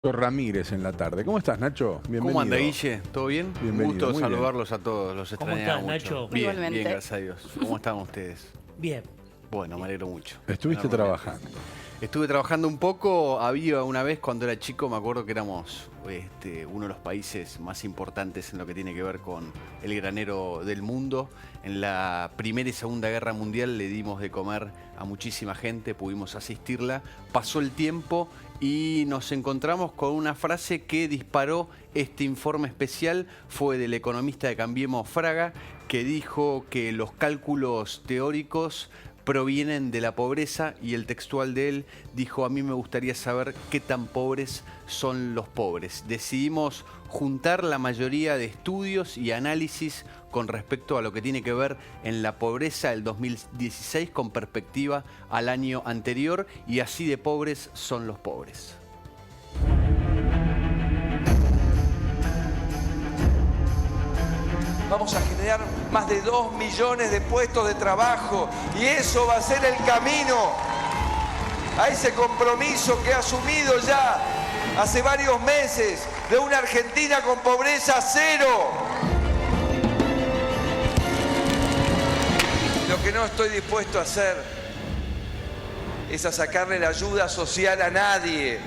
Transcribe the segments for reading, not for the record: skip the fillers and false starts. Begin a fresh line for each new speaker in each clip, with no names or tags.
Ramírez en la tarde. ¿Cómo estás, Nacho? Bienvenido.
¿Cómo anda, Guille? ¿Todo bien?
Bienvenido.
Un gusto
Muy
saludarlos a todos. Los extrañaba mucho.
Nacho?
Bien,
Igualmente.
bien, gracias a Dios. ¿Cómo están ustedes?
Bien.
Bueno, me alegro mucho.
Estuviste trabajando.
Estuve trabajando un poco. Había una vez cuando era chico, me acuerdo que éramos uno de los países más importantes en lo que tiene que ver con el granero del mundo. En la Primera y Segunda Guerra Mundial le dimos de comer a muchísima gente, pudimos asistirla. Pasó el tiempo y nos encontramos con una frase que disparó este informe especial. Fue del economista de Cambiemos, Fraga, que dijo que los cálculos teóricos provienen de la pobreza, y el textual de él dijo: a mí me gustaría saber qué tan pobres son los pobres. Decidimos juntar la mayoría de estudios y análisis con respecto a lo que tiene que ver en la pobreza del 2016 con perspectiva al año anterior, y así de pobres son los pobres.
Vamos a generar más de 2 millones de puestos de trabajo, y eso va a ser el camino a ese compromiso que ha asumido ya hace varios meses de una Argentina con pobreza cero. Lo que no estoy dispuesto a hacer es a sacarle la ayuda social a nadie.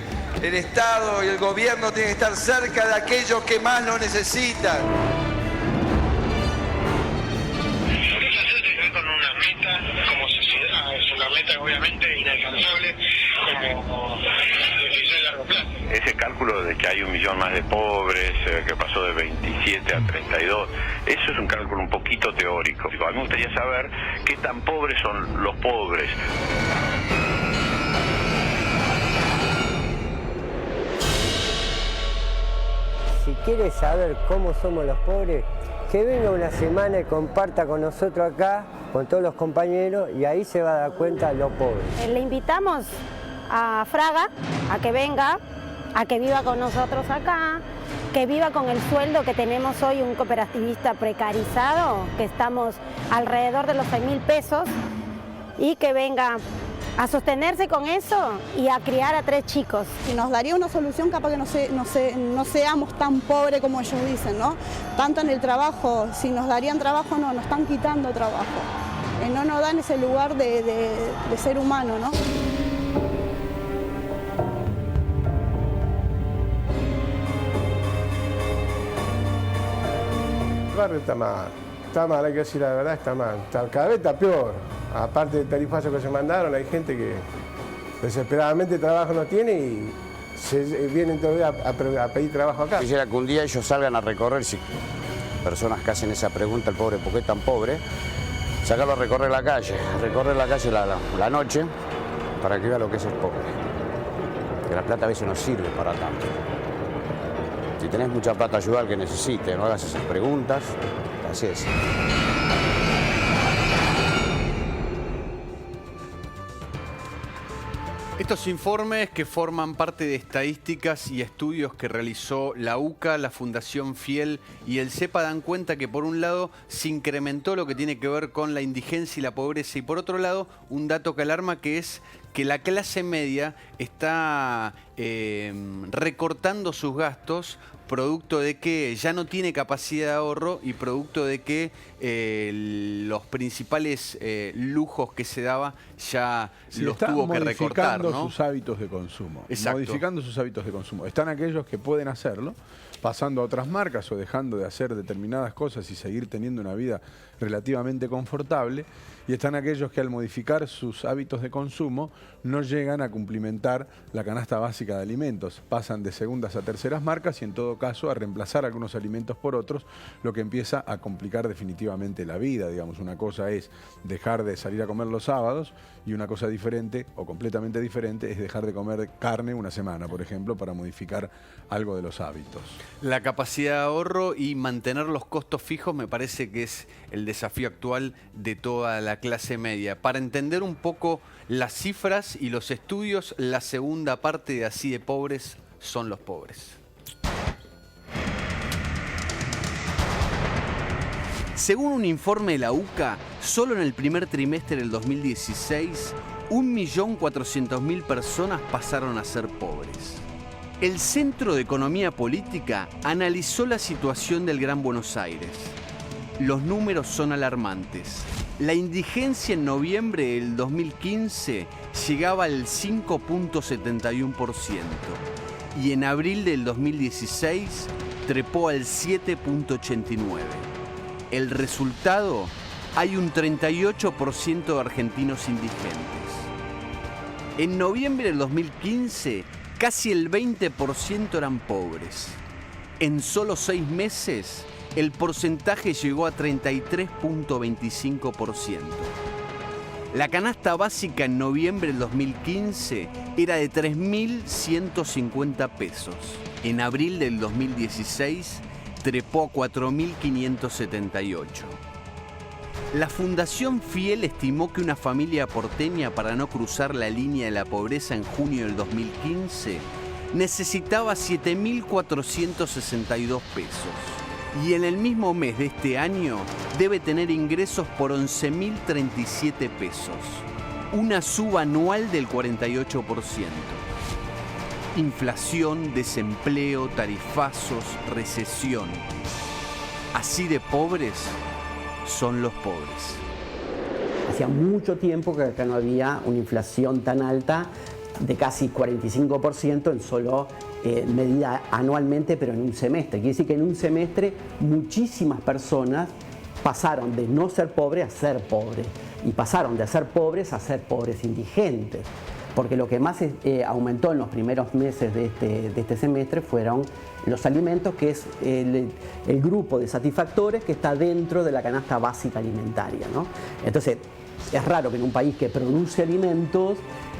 El Estado y el gobierno tienen que estar cerca de aquellos que más lo necesitan.
Con una meta como sociedad, es una meta obviamente inalcanzable como decisión de largo plazo.
Ese cálculo de que hay 1 millón más de pobres, que pasó de 27 a 32, eso es un cálculo un poquito teórico. A mí me gustaría saber qué tan pobres son los pobres.
Si quiere saber cómo somos los pobres, que venga una semana y comparta con nosotros acá, con todos los compañeros, y ahí se va a dar cuenta de los pobres.
Le invitamos a Fraga a que venga, a que viva con nosotros acá, que viva con el sueldo que tenemos hoy, un cooperativista precarizado, que estamos alrededor de los 6.000 pesos, y que venga a sostenerse con eso y a criar a 3 chicos.
Y nos daría una solución capaz que no seamos tan pobres como ellos dicen, ¿no? Tanto en el trabajo, si nos darían trabajo, no, nos están quitando trabajo. No nos dan ese lugar de ser humano, ¿no?
El barrio está mal, hay que decir la verdad, está mal. Cada vez está peor. Aparte del tarifazo que se mandaron, hay gente que desesperadamente trabajo no tiene y vienen todavía a pedir trabajo acá.
Quisiera que un día ellos salgan a recorrer, si personas que hacen esa pregunta, el pobre, ¿por qué es tan pobre? Sacarlo a recorrer la calle la noche, para que vea lo que es el pobre. Que la plata a veces no sirve para tanto. Si tenés mucha plata, ayuda al que necesite, no hagas esas preguntas, así es.
Estos informes, que forman parte de estadísticas y estudios que realizó la UCA, la Fundación Fiel y el CEPA, dan cuenta que por un lado se incrementó lo que tiene que ver con la indigencia y la pobreza, y por otro lado un dato que alarma, que es que la clase media está recortando sus gastos, producto de que ya no tiene capacidad de ahorro y producto de que los principales lujos que se daba ya los tuvo que recortar, ¿no?
Modificando sus hábitos de consumo.
Exacto.
Modificando sus hábitos de consumo. Están aquellos que pueden hacerlo, pasando a otras marcas o dejando de hacer determinadas cosas y seguir teniendo una vida relativamente confortable. Y están aquellos que, al modificar sus hábitos de consumo, no llegan a cumplimentar la canasta básica de alimentos. Pasan de segundas a terceras marcas y, en todo caso, a reemplazar algunos alimentos por otros, lo que empieza a complicar definitivamente la vida. Digamos, una cosa es dejar de salir a comer los sábados, y una cosa diferente o completamente diferente es dejar de comer carne una semana, por ejemplo, para modificar algo de los hábitos.
La capacidad de ahorro y mantener los costos fijos me parece que es el desafío actual de toda la clase media. Para entender un poco las cifras y los estudios, la segunda parte de Así de pobres son los pobres. Según un informe de la UCA, solo en el primer trimestre del 2016, 1.400.000 personas pasaron a ser pobres. El Centro de Economía Política analizó la situación del Gran Buenos Aires. Los números son alarmantes. La indigencia en noviembre del 2015 llegaba al 5.71% y en abril del 2016 trepó al 7.89%. El resultado, hay un 38% de argentinos indigentes. En noviembre del 2015, casi el 20% eran pobres. En solo 6 meses, el porcentaje llegó a 33.25%. La canasta básica en noviembre del 2015 era de 3.150 pesos. En abril del 2016 trepó a 4.578. La Fundación Fiel estimó que una familia porteña, para no cruzar la línea de la pobreza en junio del 2015, necesitaba 7.462 pesos. Y en el mismo mes de este año debe tener ingresos por 11.037 pesos. Una suba anual del 48%. Inflación, desempleo, tarifazos, recesión. Así de pobres son los pobres.
Hacía mucho tiempo que acá no había una inflación tan alta de casi 45% en solo medida anualmente, pero en un semestre. Quiere decir que en un semestre muchísimas personas pasaron de no ser pobres a ser pobres y pasaron de ser pobres a ser pobres indigentes. Porque lo que más aumentó en los primeros meses de este semestre fueron los alimentos, que es el grupo de satisfactores que está dentro de la canasta básica alimentaria, ¿no? Entonces, es raro que en un país que produce alimentos,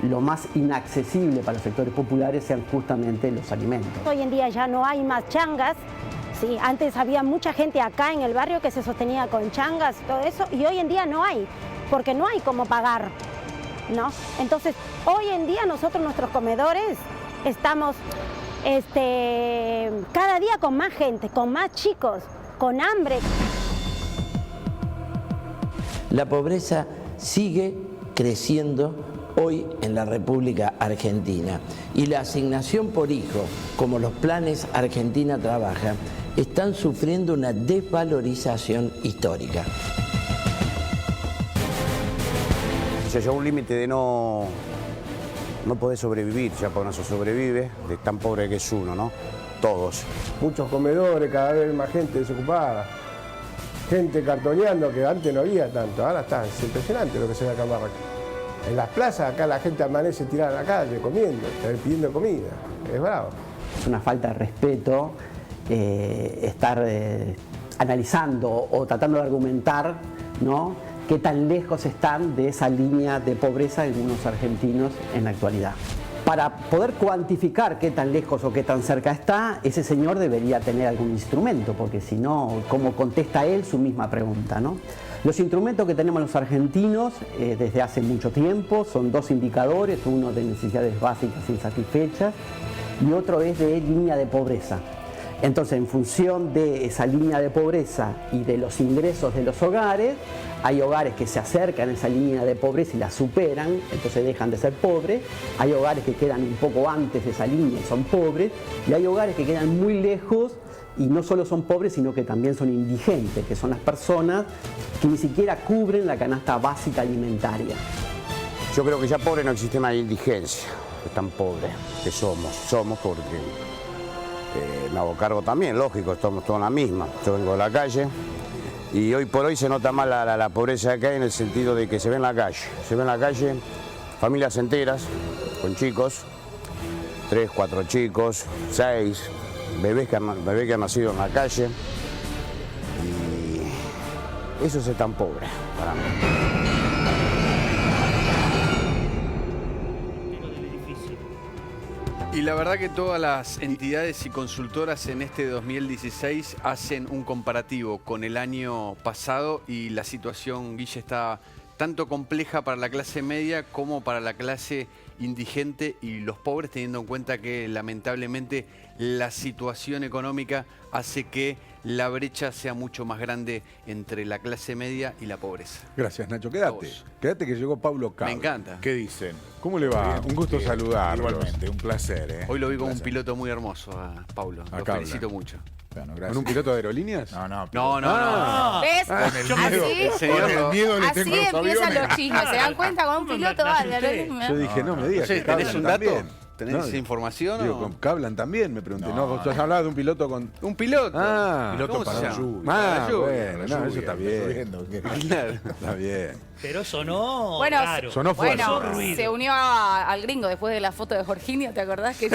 lo más inaccesible para los sectores populares sean justamente los alimentos.
Hoy en día ya no hay más changas. Sí, antes había mucha gente acá en el barrio que se sostenía con changas y todo eso, y hoy en día no hay, porque no hay cómo pagar, ¿no? Entonces, hoy en día nosotros, nuestros comedores, estamos cada día con más gente, con más chicos, con hambre.
La pobreza sigue creciendo hoy en la República Argentina y la asignación por hijo, como los planes Argentina Trabaja, están sufriendo una desvalorización histórica.
Se llegó a un límite de no poder sobrevivir, ya porque no se sobrevive, de tan pobre que es uno, ¿no? Todos.
Muchos comedores, cada vez más gente desocupada, gente cartoneando, que antes no había tanto, ahora está, es impresionante lo que se ve acá en Barranquilla. En las plazas acá la gente amanece tirada en la calle, comiendo, pidiendo comida, es bravo.
Es una falta de respeto estar analizando o tratando de argumentar, ¿no?, qué tan lejos están de esa línea de pobreza algunos argentinos en la actualidad. Para poder cuantificar qué tan lejos o qué tan cerca está, ese señor debería tener algún instrumento, porque si no, ¿cómo contesta él su misma pregunta, ¿no? Los instrumentos que tenemos los argentinos desde hace mucho tiempo son 2 indicadores, uno de necesidades básicas insatisfechas y otro es de línea de pobreza. Entonces, en función de esa línea de pobreza y de los ingresos de los hogares, hay hogares que se acercan a esa línea de pobreza y la superan, entonces dejan de ser pobres. Hay hogares que quedan un poco antes de esa línea y son pobres. Y hay hogares que quedan muy lejos y no solo son pobres, sino que también son indigentes, que son las personas que ni siquiera cubren la canasta básica alimentaria.
Yo creo que ya pobre no existe más indigencia, es tan pobre que somos porque me hago cargo también, lógico, estamos todos en la misma. Yo vengo de la calle y hoy por hoy se nota más la pobreza acá en el sentido de que se ve en la calle, familias enteras con chicos, 3, 4 chicos, 6, bebés que han nacido en la calle, y eso es tan pobre para mí.
Y la verdad que todas las entidades y consultoras en este 2016 hacen un comparativo con el año pasado y la situación, Guille, está tanto compleja para la clase media como para la clase indigente y los pobres, teniendo en cuenta que lamentablemente la situación económica hace que la brecha sea mucho más grande entre la clase media y la pobreza.
Gracias, Nacho. Quédate. Quédate que llegó Pablo Cabra.
Me encanta.
¿Qué dicen?
¿Cómo le va? Un gusto saludarlo.
Igualmente, un placer.
Hoy lo vi con un piloto muy hermoso a Paulo. Lo
Cabra.
felicito mucho.
Bueno,
¿Con
gracias.
un piloto de aerolíneas?
No.
No.
¿Ves?
Con el miedo le
Así
tengo a los
empiezan
aviones.
los chismes. ¿Se dan cuenta? Con un piloto bárbaro.
Yo dije, no me digas.
Sí,
que
¿tenés
Cablan
un dato?
también.
¿Tenés esa información
Digo,
o?
con Cablan también, me pregunté.
No,
No, tú has hablado de un piloto con...
Un piloto.
Piloto
¿Cómo
para
se
la
llama?
lluvia.
Para la lluvia.
Bueno, no, eso
Lluvia,
está bien.
Claro.
Está bien.
Pero sonó
Bueno,
raro.
Sonó fuerte.
Bueno, se unió al gringo después de la foto de Jorginho, ¿te acordás? Que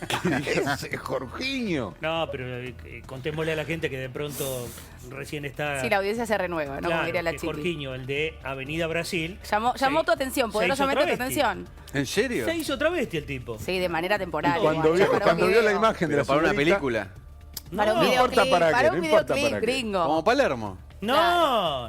Ese Jorginho.
No, pero contémosle a la gente que de pronto recién está...
sí, la audiencia se renueva, ¿no? Como
Claro,
diría la
que
chiqui.
Jorginho, el de Avenida Brasil.
Llamó tu atención, poderosamente tu
travesti.
atención.
¿En serio?
Se hizo travesti el tipo.
Sí, de manera temporal.
Cuando
igual, para un
vio la
video.
imagen de la
Pero para una
señorita,
película.
Para un
No importa
videoclip,
para qué,
para
no
un
importa
videoclip
para qué.
gringo.
Como Palermo.
No,